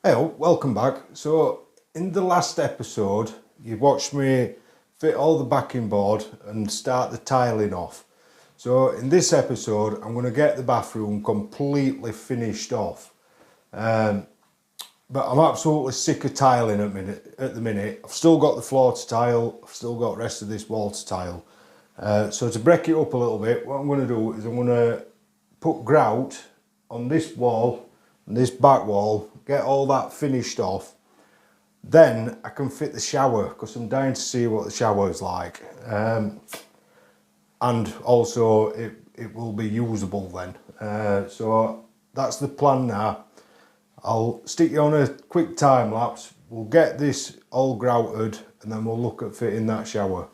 Hey, welcome back. So, in the last episode, you watched me fit all the backing board and start the tiling off. So, in this episode, I'm going to get the bathroom completely finished off. But I'm absolutely sick of tiling at the minute. I've still got the floor to tile, I've still got the rest of this wall to tile. So, to break it up a little bit, what I'm going to do is I'm going to put grout on this wall and this back wall, get all that finished off. Then I can fit the shower because I'm dying to see what the shower is like. And also it will be usable then. So that's the plan now. I'll stick you on a quick time lapse. We'll get this all grouted and then we'll look at fitting that shower.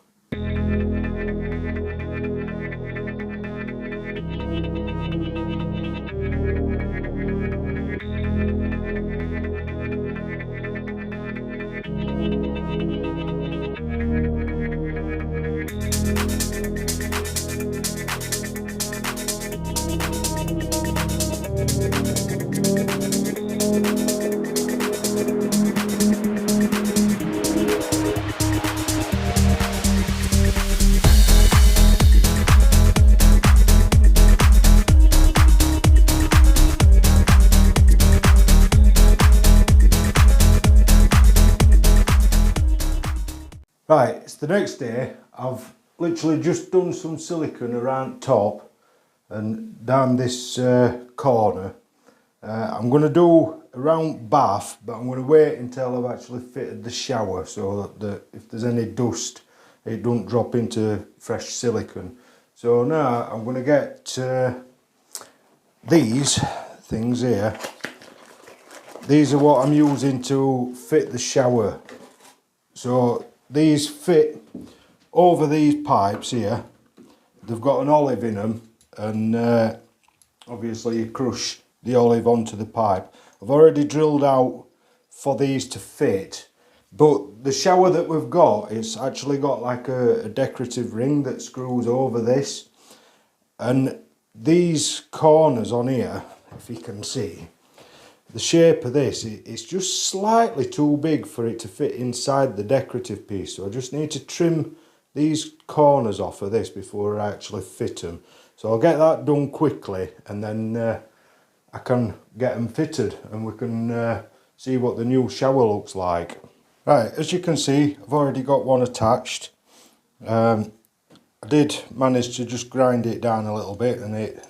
Right, it's the next day. I've literally just done some silicone around top and down this corner. I'm going to do around bath, but I'm going to wait until I've actually fitted the shower so that if there's any dust, it don't drop into fresh silicone. So now I'm going to get these things here. These are what I'm using to fit the shower. So these fit over these pipes here. They've got an olive in them, and obviously you crush the olive onto the pipe. I've already drilled out for these to fit, but the shower that we've got, it's actually got like a decorative ring that screws over this, and these corners on here, if you can see, the shape of this, it's just slightly too big for it to fit inside the decorative piece. So I just need to trim these corners off of this before I actually fit them. So I'll get that done quickly and then I can get them fitted and we can see what the new shower looks like. Right, as you can see, I've already got one attached. I did manage to just grind it down a little bit and it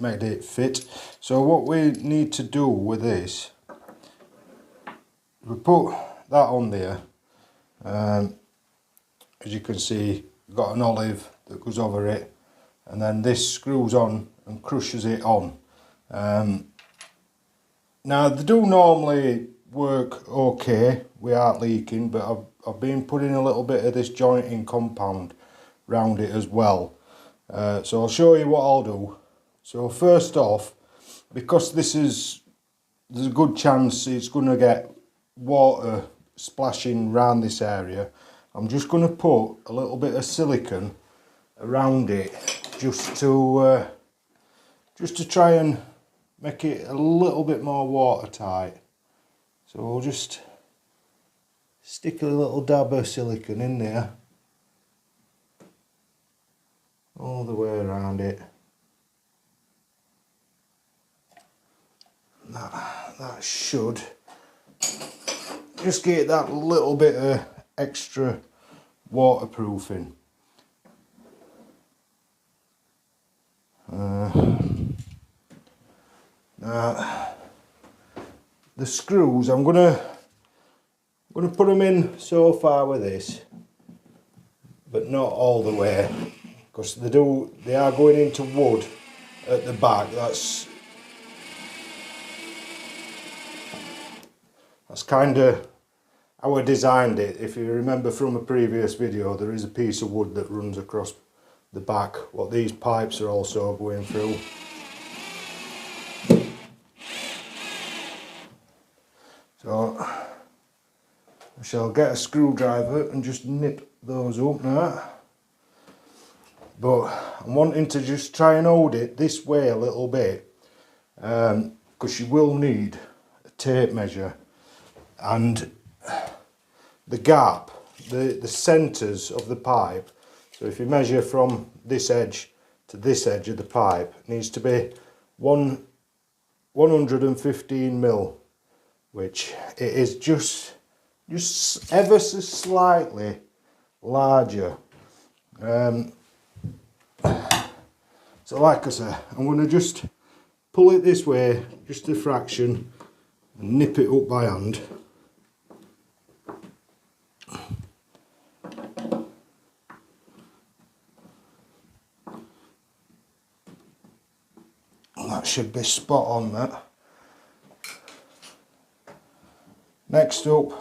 made it fit. So what we need to do with this, we put that on there. As you can see, we've got an olive that goes over it, and then this screws on and crushes it on. Now they do normally work okay without leaking, but I've been putting a little bit of this jointing compound round it as well. So I'll show you what I'll do. So first off, because there's a good chance it's going to get water splashing around this area, I'm just going to put a little bit of silicone around it just to try and make it a little bit more watertight. So we'll just stick a little dab of silicone in there all the way around it. That should just get that little bit of extra waterproofing. Now the screws, I'm gonna put them in so far with this, but not all the way, because they are going into wood at the back. That's kind of how I designed it. If you remember from a previous video, there is a piece of wood that runs across the back, what these pipes are also going through. So I shall get a screwdriver and just nip those up now. But I'm wanting to just try and hold it this way a little bit, because you will need a tape measure and the gap, the centres of the pipe, so if you measure from this edge to this edge of the pipe, it needs to be 115 mil, which it is just ever so slightly larger. So like I say, I'm going to just pull it this way, just a fraction, and nip it up by hand. And that should be spot on, that. Next up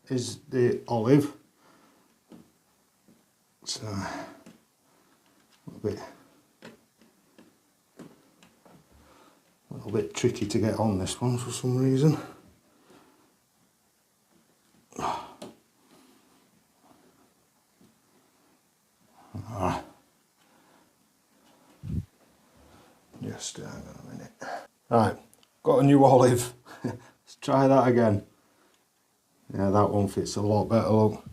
is the olive. It's a little bit tricky to get on this one for some reason. Just hang on a minute. Right, got a new olive. Let's try that again. Yeah, that one fits a lot better, look.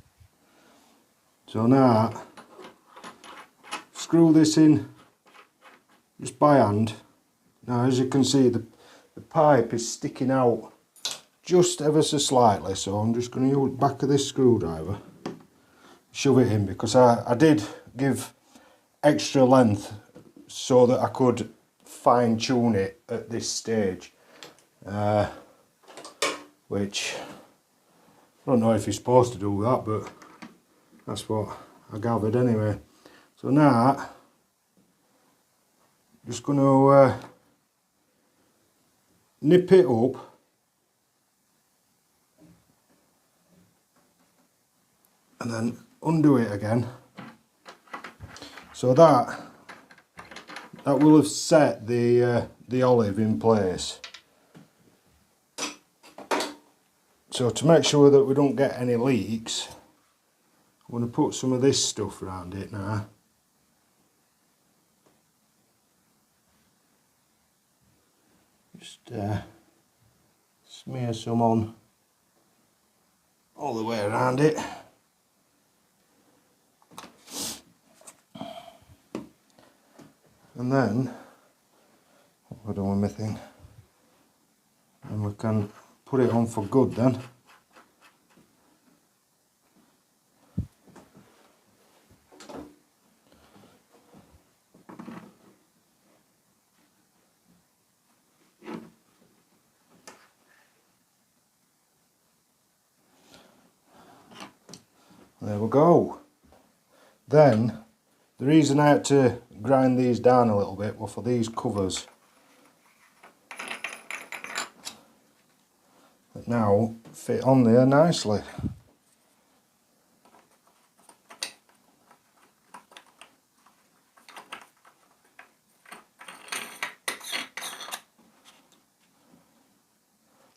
So now, screw this in just by hand. Now as you can see, the pipe is sticking out just ever so slightly, so I'm just going to use the back of this screwdriver, shove it in, because I did give extra length so that I could fine tune it at this stage, which I don't know if you're supposed to do that, but that's what I gathered anyway. So now just going to nip it up and then undo it again, so that will have set the olive in place. So to make sure that we don't get any leaks, I'm going to put some of this stuff around it now. Just smear some on all the way around it. And then, what have I done with my thing? And we can put it on for good then. There we go. Then, the reason I had to grind these down a little bit were for these covers that now fit on there nicely.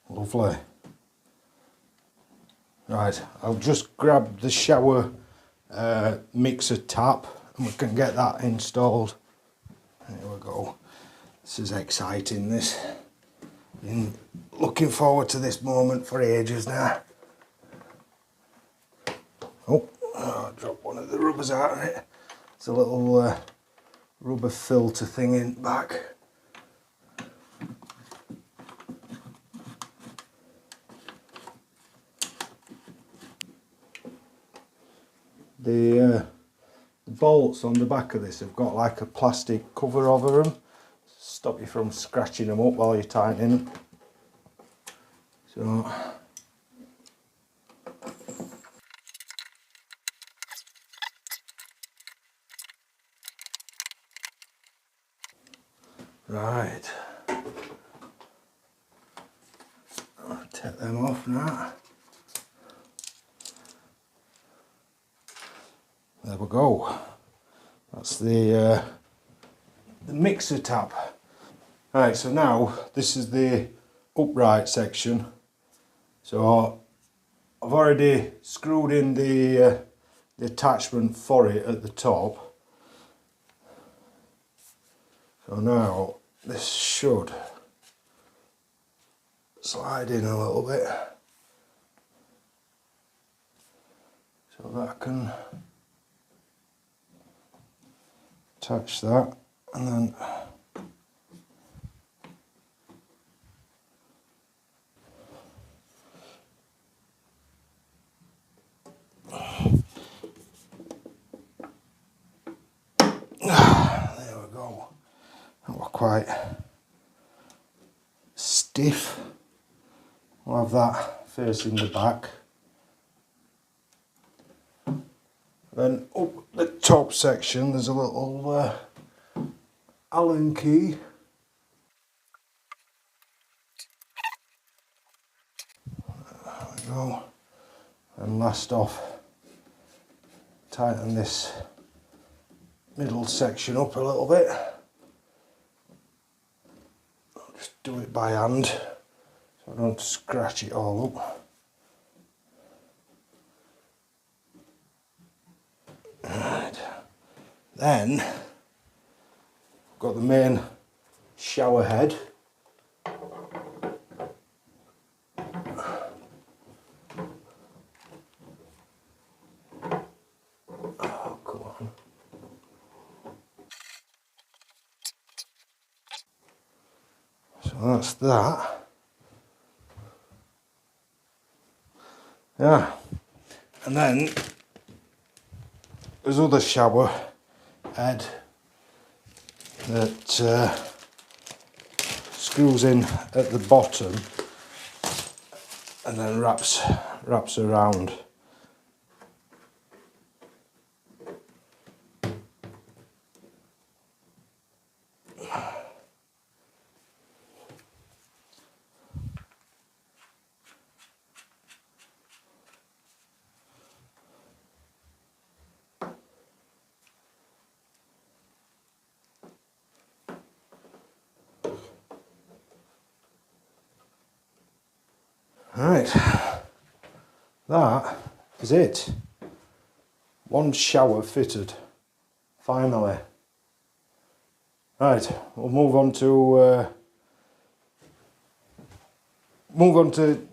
Lovely. Right, I'll just grab the shower mixer tap and we can get that installed. There we go. This is exciting, this. Been looking forward to this moment for ages now. Oh, I dropped one of the rubbers out of it. It's a little rubber filter thing in back. The bolts on the back of this have got like a plastic cover over them, stop you from scratching them up while you're tightening. So right, I'll take them off now. There we go. That's the mixer tap. Right, so now this is the upright section. So I've already screwed in the attachment for it at the top. So now this should slide in a little bit. so that I can attach that, and then there we go. That was quite stiff. We'll have that facing the back. Then up the top section there's a little Allen key. There we go. And last off, tighten this middle section up a little bit. I'll just do it by hand so I don't scratch it all up. Right. Then I've got the main shower head. Oh, come on. So that's that. Yeah. And then there's other shower head that screws in at the bottom and then wraps around. Right, that is it. One shower fitted, finally. Right, we'll move on to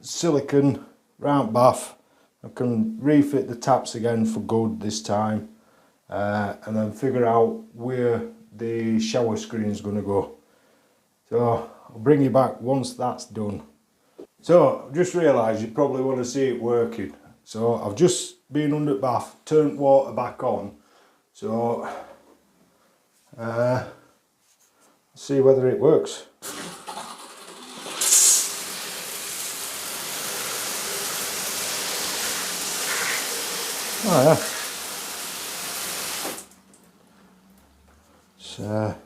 silicone round bath. I can refit the taps again for good this time, and then figure out where the shower screen is going to go. So I'll bring you back once that's done. So I've just realised you probably want to see it working. So I've just been under the bath, turned water back on. So see whether it works. Oh yeah. So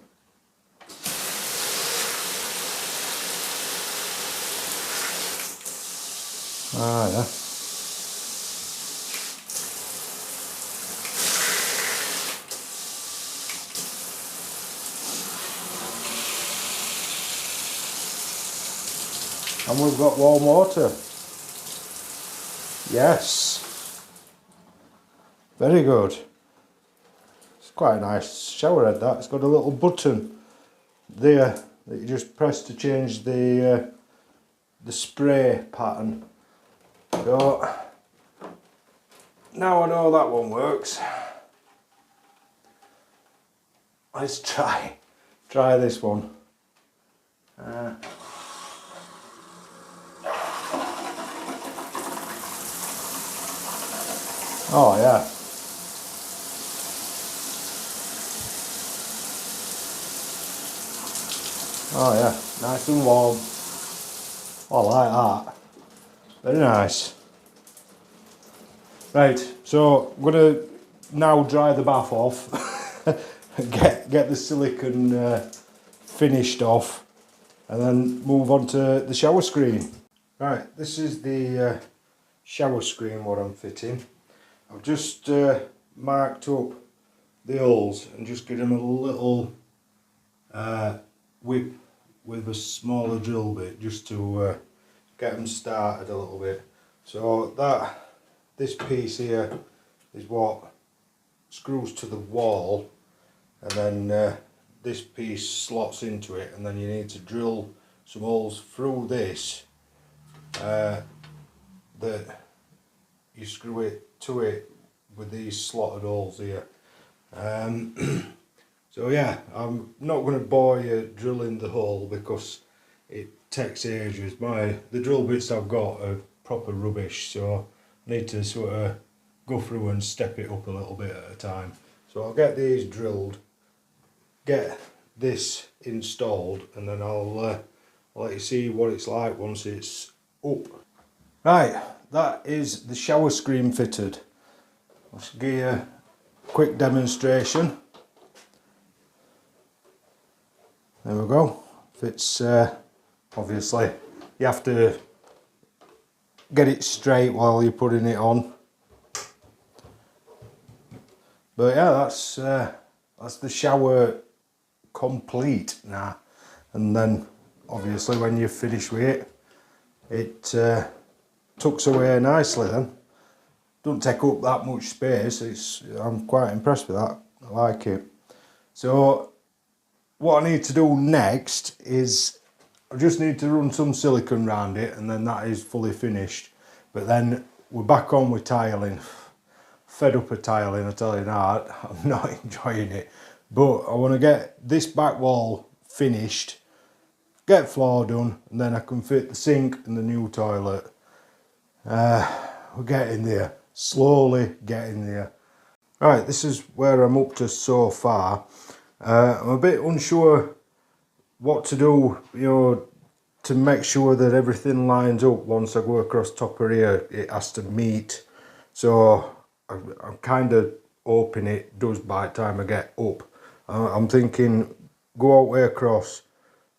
ah yeah. And we've got warm water. Yes. Very good. It's quite a nice shower head that. It's got a little button there that you just press to change the spray pattern. So now I know that one works. Let's try this one. Oh yeah. Oh yeah, nice and warm. Oh, I like that. Very nice. Right, so I'm gonna now dry the bath off and get the silicone finished off, and then move on to the shower screen. Right, this is the shower screen what I'm fitting. I've just marked up the holes and just given them a little whip with a smaller drill bit just to get them started a little bit. So this piece here is what screws to the wall, and then this piece slots into it, and then you need to drill some holes through this that you screw it to it with these slotted holes here. So yeah, I'm not going to bore you drilling the hole because it takes ages. The drill bits I've got are proper rubbish, so I need to sort of go through and step it up a little bit at a time. So I'll get these drilled, get this installed, and then I'll let you see what it's like once it's up. Right, that is the shower screen fitted. I'll just give you a quick demonstration. There we go. Fits, obviously you have to get it straight while you're putting it on. But yeah, that's the shower complete now. And then obviously when you finish with it, it tucks away nicely then. Don't take up that much space. I'm quite impressed with that. I like it. So what I need to do next is I just need to run some silicone around it, and then that is fully finished. But then we're back on with tiling. Fed up of tiling, I tell you now, I'm not enjoying it. But I want to get this back wall finished, get floor done, and then I can fit the sink and the new toilet. We're getting there, slowly getting there. Right, this is where I'm up to so far. I'm a bit unsure what to do, to make sure that everything lines up once I go across top of here. It has to meet, so I'm kind of hoping it does by the time I get up. I'm thinking go all the way across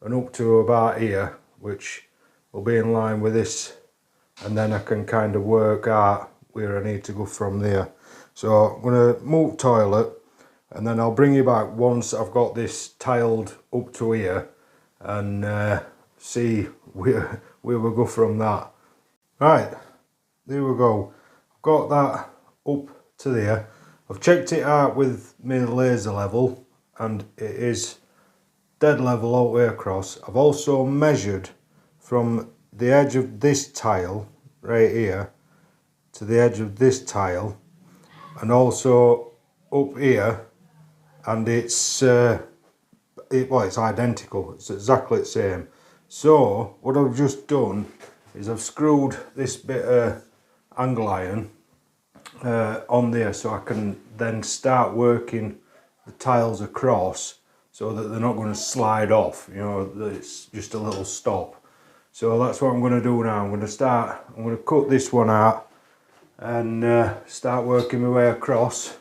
and up to about here, which will be in line with this, and then I can kind of work out where I need to go from there. So I'm going to move toilet, and then I'll bring you back once I've got this tiled up to here, and see where we go from that. Right, there we go. I've got that up to there. I've checked it out with my laser level, and it is dead level all the way across. I've also measured from the edge of this tile right here to the edge of this tile, and also up here, and it's it's identical. It's exactly the same. So what I've just done is I've screwed this bit of angle iron on there, so I can then start working the tiles across so that they're not going to slide off, it's just a little stop. So that's what I'm going to do now. I'm going to cut this one out and start working my way across,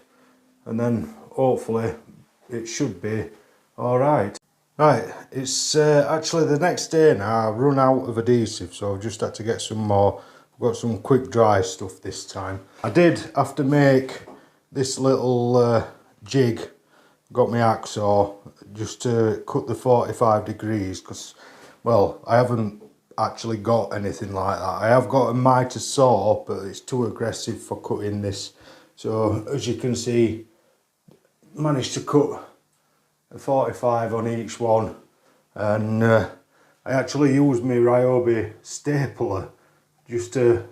and then hopefully it should be alright. Right, it's actually the next day now. I've run out of adhesive, so I've just had to get some more. I've got some quick dry stuff this time. I did have to make this little jig, got my hacksaw just to cut the 45 degrees, because, well, I haven't actually got anything like that. I have got a mitre saw, but it's too aggressive for cutting this. So as you can see, managed to cut a 45 on each one, and I actually used my Ryobi stapler just to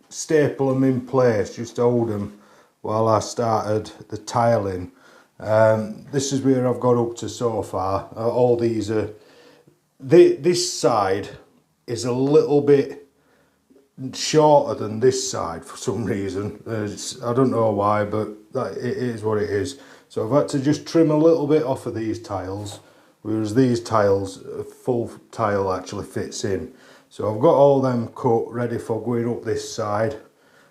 staple them in place, just to hold them while I started the tiling. This is where I've got up to so far. All these are, this side is a little bit shorter than this side for some reason. I don't know why, but it is what it is. So I've had to just trim a little bit off of these tiles, whereas these tiles, a full tile actually fits in. So I've got all them cut, ready for going up this side.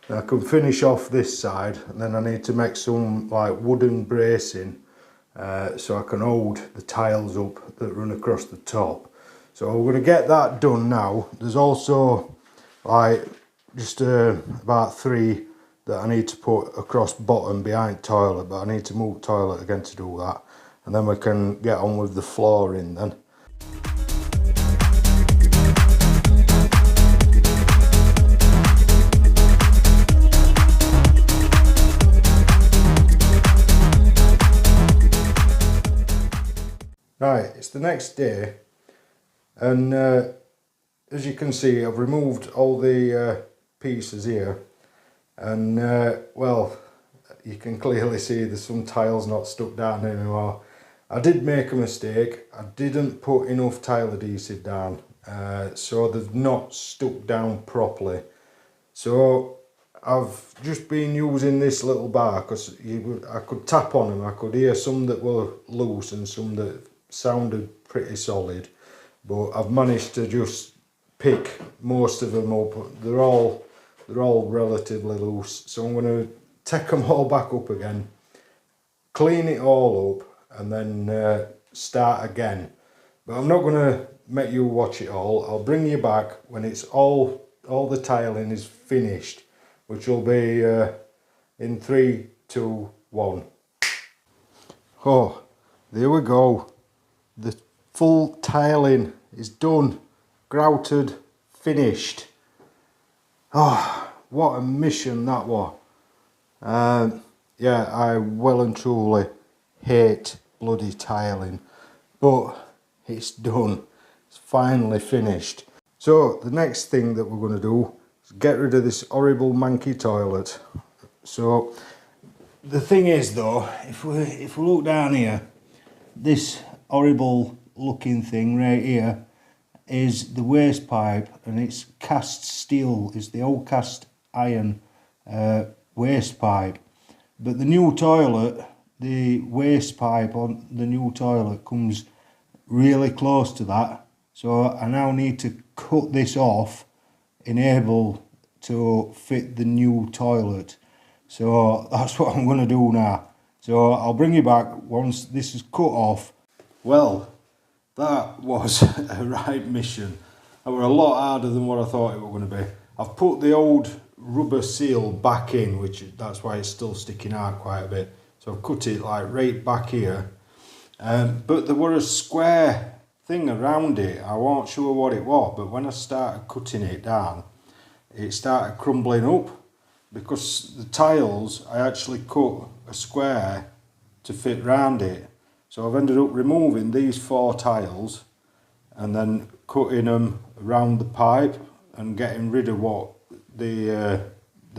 And I can finish off this side, and then I need to make some like wooden bracing so I can hold the tiles up that run across the top. So we're going to get that done now. There's also like just about 3 that I need to put across bottom behind toilet, but I need to move toilet again to do that, and then we can get on with the flooring then. Right, it's the next day, and as you can see, I've removed all the pieces here, and well, you can clearly see there's some tiles not stuck down anymore. I did make a mistake. I didn't put enough tile adhesive down, so they've not stuck down properly. So I've just been using this little bar because I could tap on them. I could hear some that were loose and some that sounded pretty solid, but I've managed to just pick most of them up. They're all relatively loose, so I'm going to take them all back up again, clean it all up, and then start again. But I'm not going to make you watch it all. I'll bring you back when it's all the tiling is finished, which will be in 3, 2, 1. Oh, there we go. The full tiling is done, grouted, finished. Oh, what a mission that was. Yeah, I well and truly hate bloody tiling, but it's done. It's finally finished. So the next thing that we're going to do is get rid of this horrible manky toilet. So the thing is though, if we look down here, this horrible looking thing right here is the waste pipe, and it's cast steel. It's the old cast iron waste pipe. But the new toilet, the waste pipe on the new toilet comes really close to that. So I now need to cut this off and able to fit the new toilet. So that's what I'm going to do now. So I'll bring you back once this is cut off. Well, that was a right mission. That were a lot harder than what I thought it was going to be. I've put the old rubber seal back in, which that's why it's still sticking out quite a bit. So I've cut it like right back here. But there was a square thing around it. I wasn't sure what it was, but when I started cutting it down, it started crumbling up, because the tiles, I actually cut a square to fit round it. So I've ended up removing these 4 tiles and then cutting them around the pipe and getting rid of what the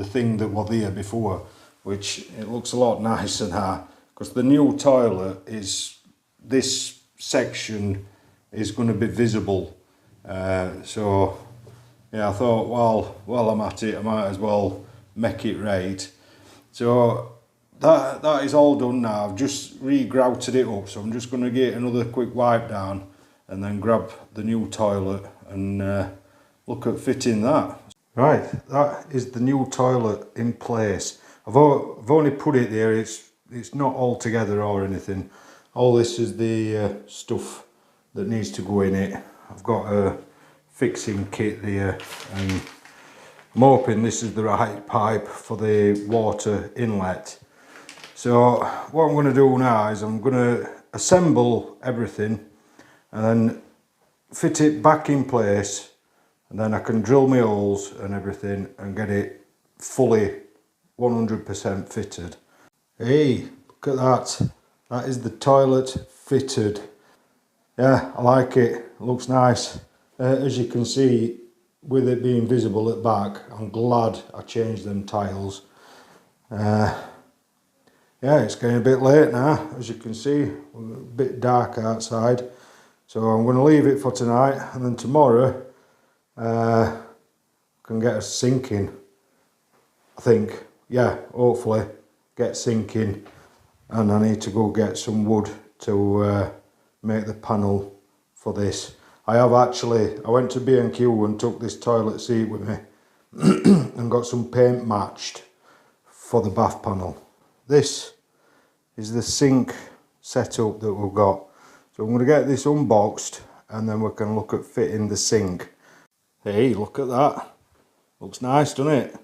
thing that was there before, which it looks a lot nicer now, because the new toilet is, this section is going to be visible. So yeah, I thought, well, while I'm at it, I might as well make it right. So that is all done now. I've just re-grouted it up, so I'm just going to get another quick wipe down and then grab the new toilet and look at fitting that. Right, that is the new toilet in place. I've only put it there. It's not all together or anything. All this is the stuff that needs to go in it. I've got a fixing kit there, and I'm hoping this is the right pipe for the water inlet. So what I'm going to do now is I'm going to assemble everything and then fit it back in place, and then I can drill my holes and everything and get it fully 100% fitted. Hey, look at that. That is the toilet fitted. Yeah, I like it. It looks nice. As you can see, with it being visible at back, I'm glad I changed them tiles. Yeah, it's getting a bit late now, as you can see, a bit dark outside. So I'm going to leave it for tonight, and then tomorrow I can get a sink in, I think. Yeah, hopefully get sinking, and I need to go get some wood to make the panel for this. I went to B&Q and took this toilet seat with me and got some paint matched for the bath panel. This is the sink setup that we've got. So I'm going to get this unboxed and then we can look at fitting the sink. Hey, look at that. Looks nice, doesn't it?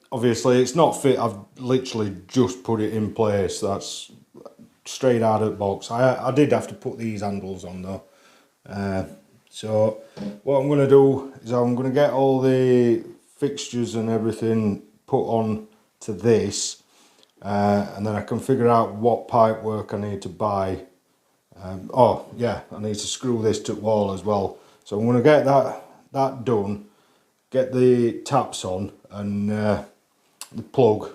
Obviously it's not fit. I've literally just put it in place. That's straight out of the box. I did have to put these handles on though. So what I'm going to do is I'm going to get all the fixtures and everything put on to this, and then I can figure out what pipe work I need to buy. Oh yeah, I need to screw this to the wall as well. So I'm going to get that done, get the taps on and the plug,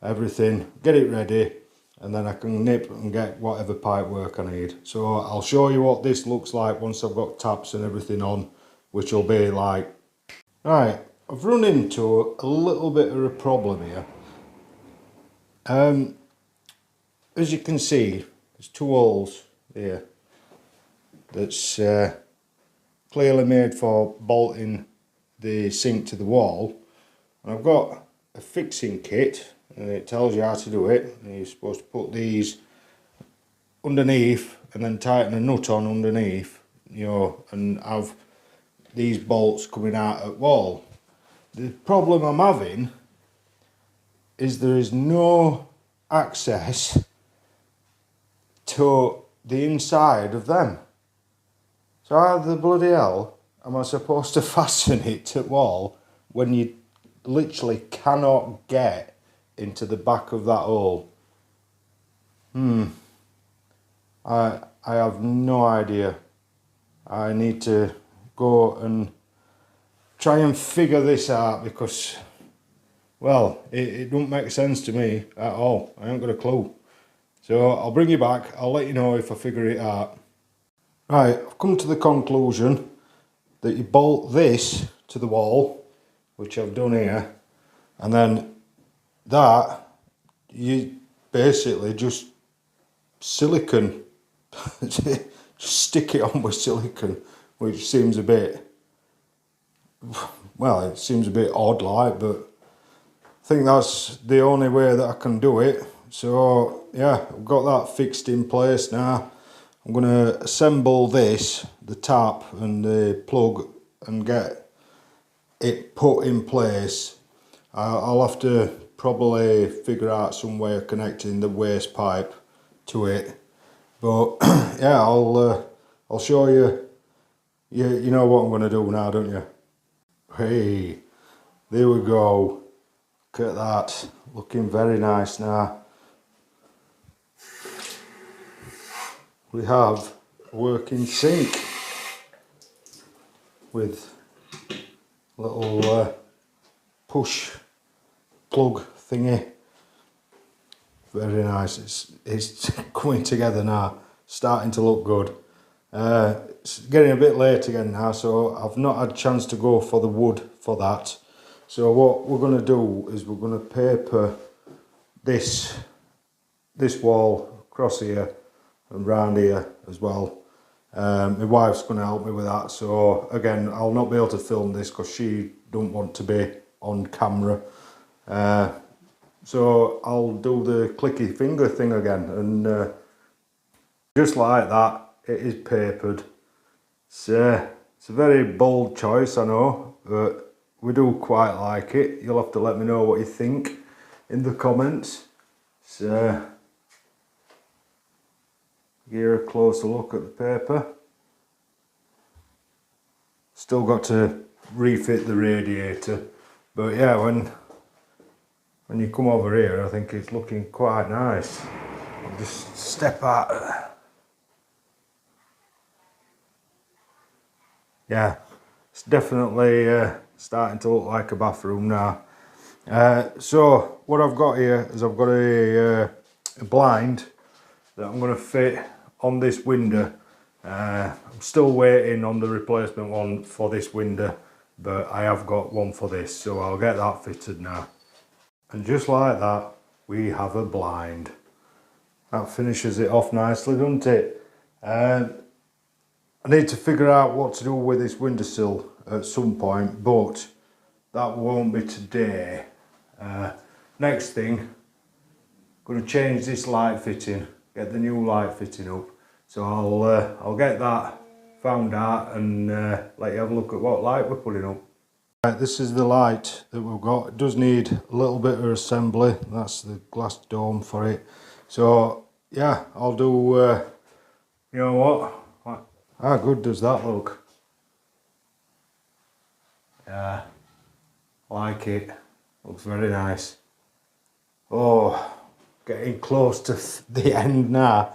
everything, get it ready, and then I can nip and get whatever pipe work I need. So I'll show you what this looks like once I've got taps and everything on, which will be like... Right, I've run into a little bit of a problem here. As you can see, there's 2 holes here that's clearly made for bolting the sink to the wall. And I've got a fixing kit, and it tells you how to do it. And you're supposed to put these underneath and then tighten a nut on underneath, you know, and have these bolts coming out at wall. The problem I'm having is there is no access to the inside of them. So how the bloody hell am I supposed to fasten it to the wall when you literally cannot get into the back of that hole? I have no idea. I need to go and try and figure this out, because, well, it don't make sense to me at all. I ain't got a clue. So I'll bring you back. I'll let you know if I figure it out. Right, I've come to the conclusion that you bolt this to the wall, which I've done here, and then that you basically just silicone, just stick it on with silicone, which seems a bit, well, it seems a bit odd like, but I think that's the only way that I can do it. So yeah, I've got that fixed in place now. I'm going to assemble this, the tap and the plug, and get it put in place. I'll have to probably figure out some way of connecting the waste pipe to it. But yeah, I'll show you. You know what I'm going to do now, don't you? Hey, there we go. Look at that, looking very nice now. We have a working sink with a little push plug thingy. Very nice. It's coming together now, starting to look good. It's getting a bit late again now, so I've not had a chance to go for the wood for that. So what we're going to do is we're going to paper this wall across here and round here as well. My wife's going to help me with that, so again, I'll not be able to film this because she don't want to be on camera. So I'll do the clicky finger thing again, and just like that, it is papered. It's a very bold choice, I know, but we do quite like it. You'll have to let me know what you think in the comments. So give a closer look at the paper. Still got to refit the radiator, but yeah, when you come over here, I think it's looking quite nice. I'll just step out. Yeah, it's definitely starting to look like a bathroom now. So what I've got here is I've got a blind that I'm going to fit on this window. I'm still waiting on the replacement one for this window, but I have got one for this, so I'll get that fitted now. And just like that, we have a blind. That finishes it off nicely, doesn't it? I need to figure out what to do with this windowsill at some point, but that won't be today. Next thing, I'm going to change this light fitting, get the new light fitting up. So I'll get that found out and let you have a look at what light we're putting up. Right, this is the light that we've got. It does need a little bit of assembly. That's the glass dome for it. So yeah, I'll do, you know what? How good does that look? Yeah, like it. Looks very nice. Oh, getting close to the end now.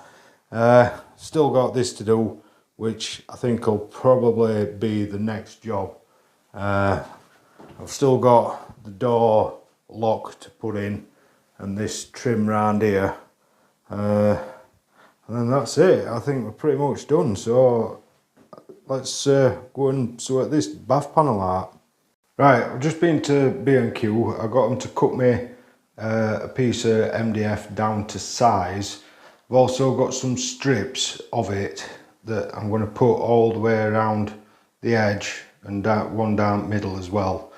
Still got this to do, which I think will probably be the next job. I've still got the door lock to put in. and this trim round here, and then that's it. I think we're pretty much done, so let's go and sort this bath panel out. Right, I've just been to B&Q. I got them to cut me a piece of MDF down to size. I've also got some strips of it that I'm going to put all the way around the edge and one down the middle as well.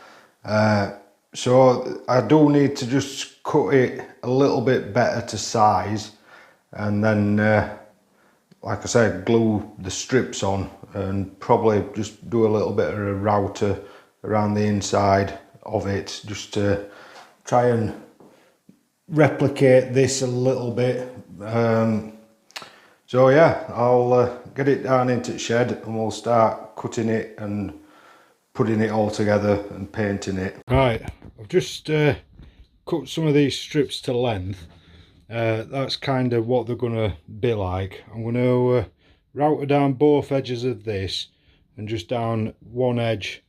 So I do need to just cut it a little bit better to size, and then like I said, glue the strips on and probably just do a little bit of a router around the inside of it just to try and replicate this a little bit. So yeah, I'll get it down into the shed and we'll start cutting it and putting it all together and painting it. Right, I've just cut some of these strips to length. That's kind of what they're going to be like. I'm going to router down both edges of this and just down one edge,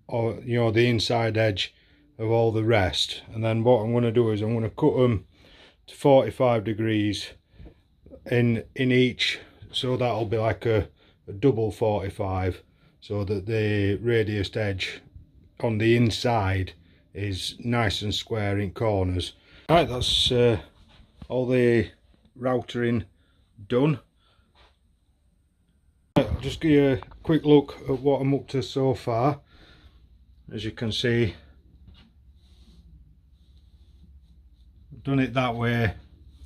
or you know, the inside edge of all the rest. And then what I'm going to do is I'm going to cut them to 45 degrees in each, so that'll be like a double 45, so that the radius edge on the inside is nice and square in corners. Right, that's all the routering done. Right, I'll just give you a quick look at what I'm up to so far. As you can see, I've done it that way.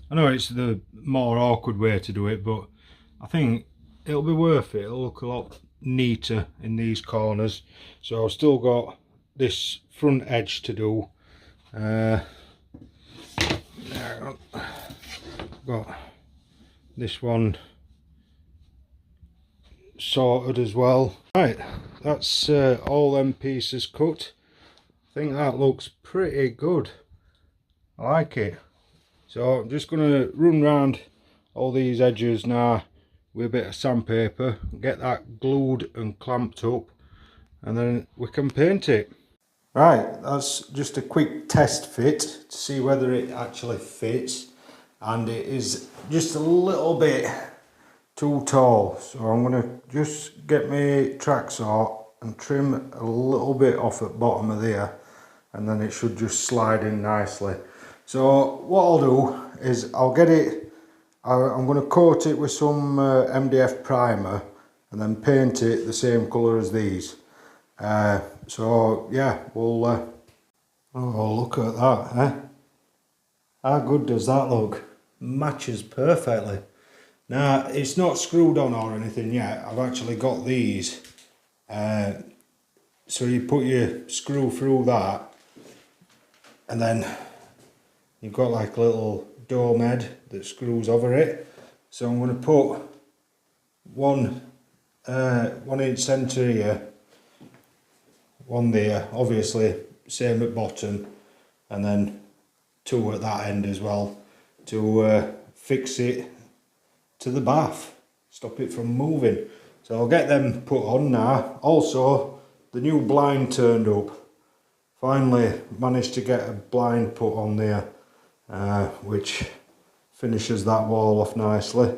I know it's the more awkward way to do it, but I think it'll be worth it. It'll look a lot neater in these corners. So I've still got this front edge to do. Got this one sorted as well. Right, that's all them pieces cut. I think that looks pretty good. I like it. So I'm just going to run round all these edges now with a bit of sandpaper, get that glued and clamped up, and then we can paint it. Right, that's just a quick test fit to see whether it actually fits, and it is just a little bit too tall, so I'm going to just get my track saw and trim a little bit off at the bottom of there, and then it should just slide in nicely. So what I'll do is I'll get it, I'm going to coat it with some MDF primer and then paint it the same colour as these. So yeah, we'll oh, look at that, eh? How good does that look? Matches perfectly. Now it's not screwed on or anything yet. I've actually got these, so you put your screw through that, and then you've got like a little dome head that screws over it. So I'm going to put one 1 inch centre here, one there, obviously same at bottom, and then two at that end as well to fix it to the bath, stop it from moving. So I'll get them put on now. Also, the new blind turned up. Finally managed to get a blind put on there, which finishes that wall off nicely.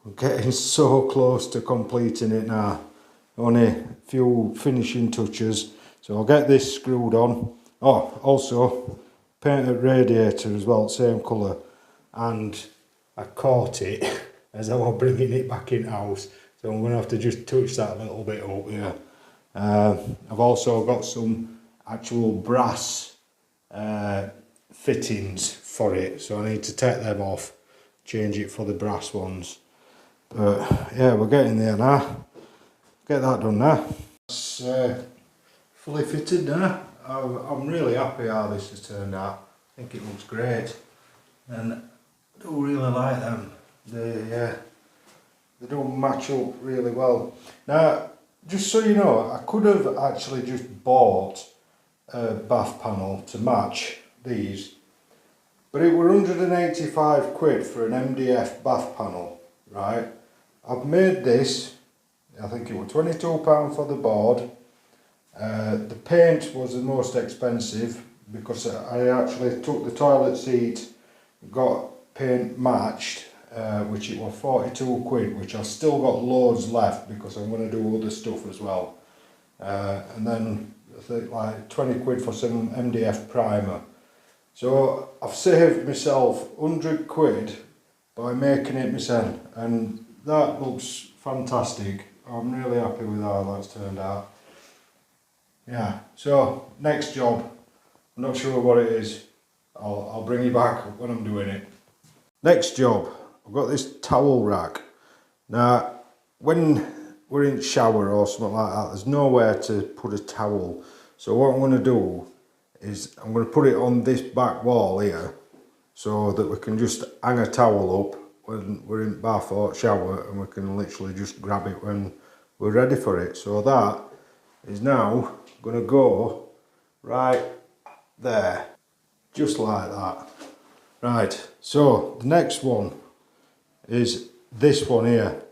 We're getting so close to completing it now. Only a few finishing touches. So I'll get this screwed on. Oh, also painted radiator as well, same colour. And I caught it as I was bringing it back in house. So I'm going to have to just touch that a little bit up here. I've also got some actual brass fittings for it, so I need to take them off, change it for the brass ones. But yeah, we're getting there now. Get that done now. It's fully fitted now. I'm really happy how this has turned out. I think it looks great, and I do really like them. They do match up really well. Now, just so you know, I could have actually just bought a bath panel to match these, but it were 185 quid for an MDF bath panel, right? I've made this, I think it was £22 for the board. The paint was the most expensive because I actually took the toilet seat got paint matched, which it was 42 quid, which I've still got loads left because I'm going to do other stuff as well. And then I think like 20 quid for some MDF primer. So I've saved myself 100 quid by making it myself, and that looks fantastic. I'm really happy with how that's turned out. Yeah, so next job, I'm not sure what it is. I'll bring you back when I'm doing it. Next job, I've got this towel rack. Now, when we're in the shower or something like that, there's nowhere to put a towel. So what I'm going to do is I'm going to put it on this back wall here so that we can just hang a towel up when we're in bath or shower, and we can literally just grab it when we're ready for it. So that is now going to go right there, just like that. Right, so the next one is this one here.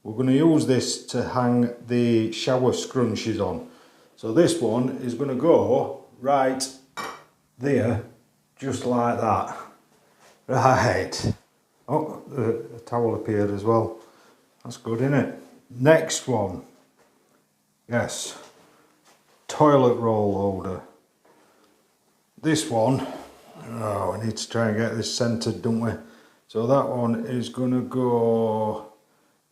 We're going to use this to hang the shower scrunchies on. So this one is going to go right there, just like that. Right. Oh, the towel appeared as well. That's good, isn't it? Next one. Yes. Toilet roll holder. This one, oh, we need to try and get this centered, don't we? So that one is going to go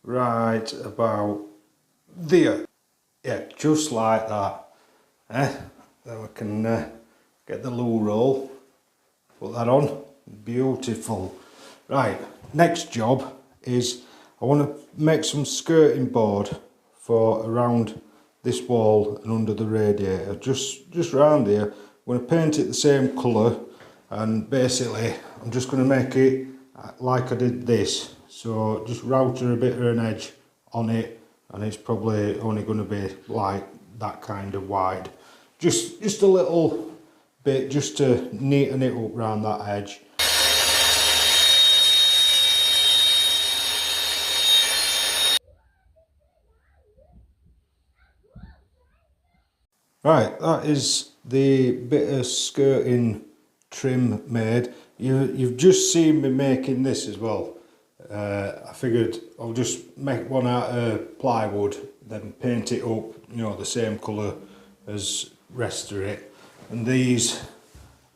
right about there. Yeah, just like that. Then we can get the loo roll, put that on. Beautiful. Right, next job is I want to make some skirting board for around this wall and under the radiator, just around here. I'm going to paint it the same colour, and basically I'm just going to make it like I did this. So just router a bit of an edge on it, and it's probably only going to be like that kind of wide. Just a little bit, just to neaten it up around that edge. Right, that is the bit of skirting trim made. You've just seen me making this as well. I figured I'll just make one out of plywood, then paint it up, you know, the same colour as rest of it. And these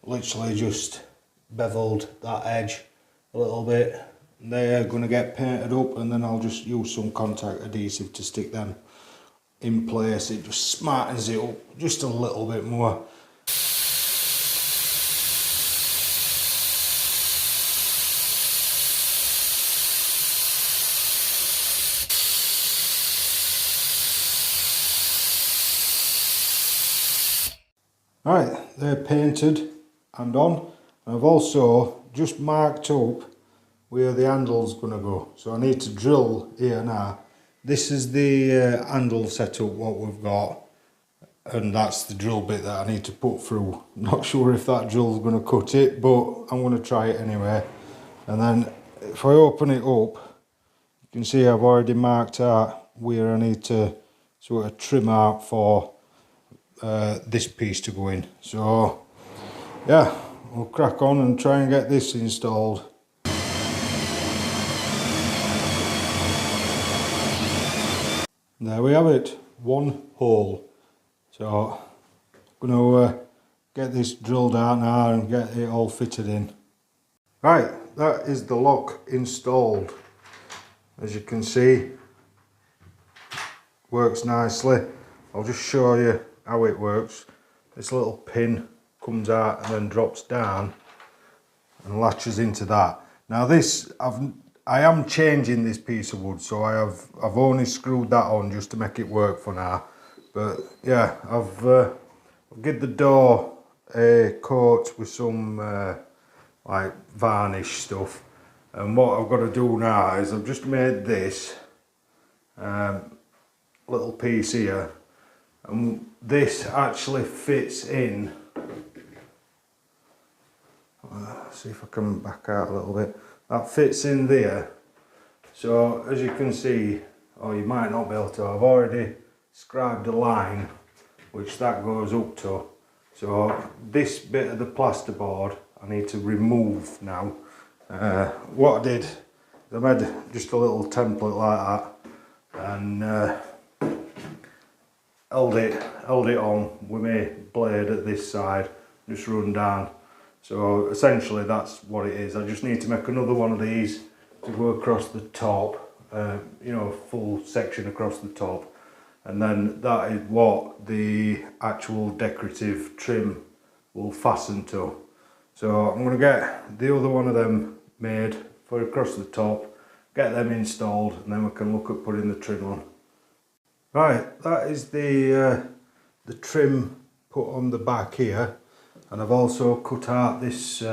literally just beveled that edge a little bit. They're going to get painted up, and then I'll just use some contact adhesive to stick them in place. It just smartens it up just a little bit more. Right, they're painted and on. I've also just marked up where the handle's going to go. So I need to drill here now. This is the handle setup what we've got, and that's the drill bit that I need to put through. Not sure if that drill's going to cut it, but I'm going to try it anyway. And then if I open it up, you can see I've already marked out where I need to sort of trim out for this piece to go in. So yeah, we'll crack on and try and get this installed. There we have it, one hole. So I'm going to get this drilled out now and get it all fitted in. Right, that is the lock installed. As you can see, works nicely. I'll just show you how it works. This little pin comes out and then drops down and latches into that. Now this, I am changing this piece of wood, so I've only screwed that on just to make it work for now. But yeah, I've given the door a coat with some like varnish stuff, and what I've got to do now is I've just made this little piece here, and this actually fits in. See if I can back out a little bit. That fits in there. So as you can see, or you might not be able to, I've already scribed a line which that goes up to. So this bit of the plasterboard I need to remove now, What I did, I made just a little template like that and held it on with my blade at this side, just run down. So essentially that's what it is. I just need to make another one of these to go across the top, you know, full section across the top, and then that is what the actual decorative trim will fasten to. So I'm going to get the other one of them made for across the top, get them installed, and then we can look at putting the trim on. Right, that is the trim put on the back here, and I've also cut out this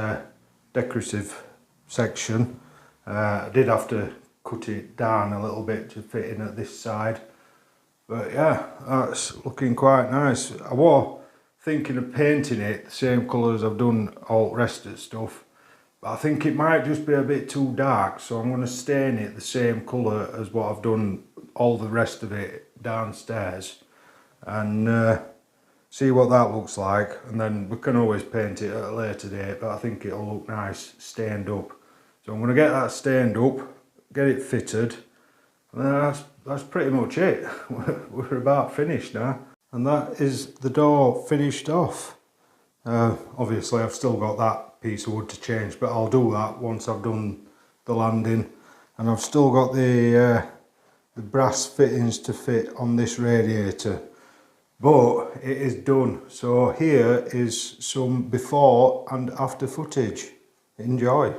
decorative section. I did have to cut it down a little bit to fit in at this side, but yeah, that's looking quite nice. I was thinking of painting it the same colour as I've done all the rest of the stuff, but I think it might just be a bit too dark, so I'm going to stain it the same colour as what I've done all the rest of it downstairs, and see what that looks like, and then we can always paint it at a later date, but I think it'll look nice stained up. So I'm going to get that stained up, get it fitted, and then that's pretty much it. We're about finished now. And that is the door finished off. Obviously I've still got that piece of wood to change, but I'll do that once I've done the landing. And I've still got the brass fittings to fit on this radiator, but it is done. So here is some before and after footage. Enjoy.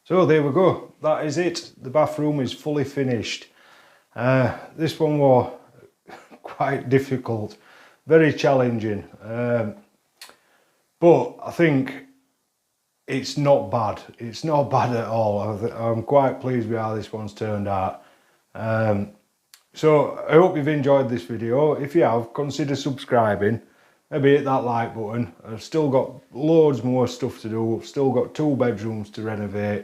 So there we go, that is it. The bathroom is fully finished. This one was quite difficult, very challenging, but I think it's not bad. It's not bad at all. I'm quite pleased with how this one's turned out. So I hope you've enjoyed this video. If you have, consider subscribing. Maybe hit that like button. I've still got loads more stuff to do. I've still got 2 bedrooms to renovate.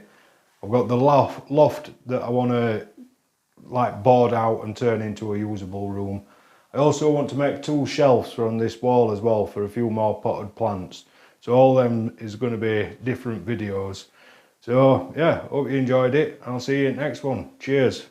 I've got the loft that I want to like board out and turn into a usable room. I also want to make 2 shelves from this wall as well for a few more potted plants. So all them is going to be different videos. So yeah, hope you enjoyed it. I'll see you in the next one. Cheers.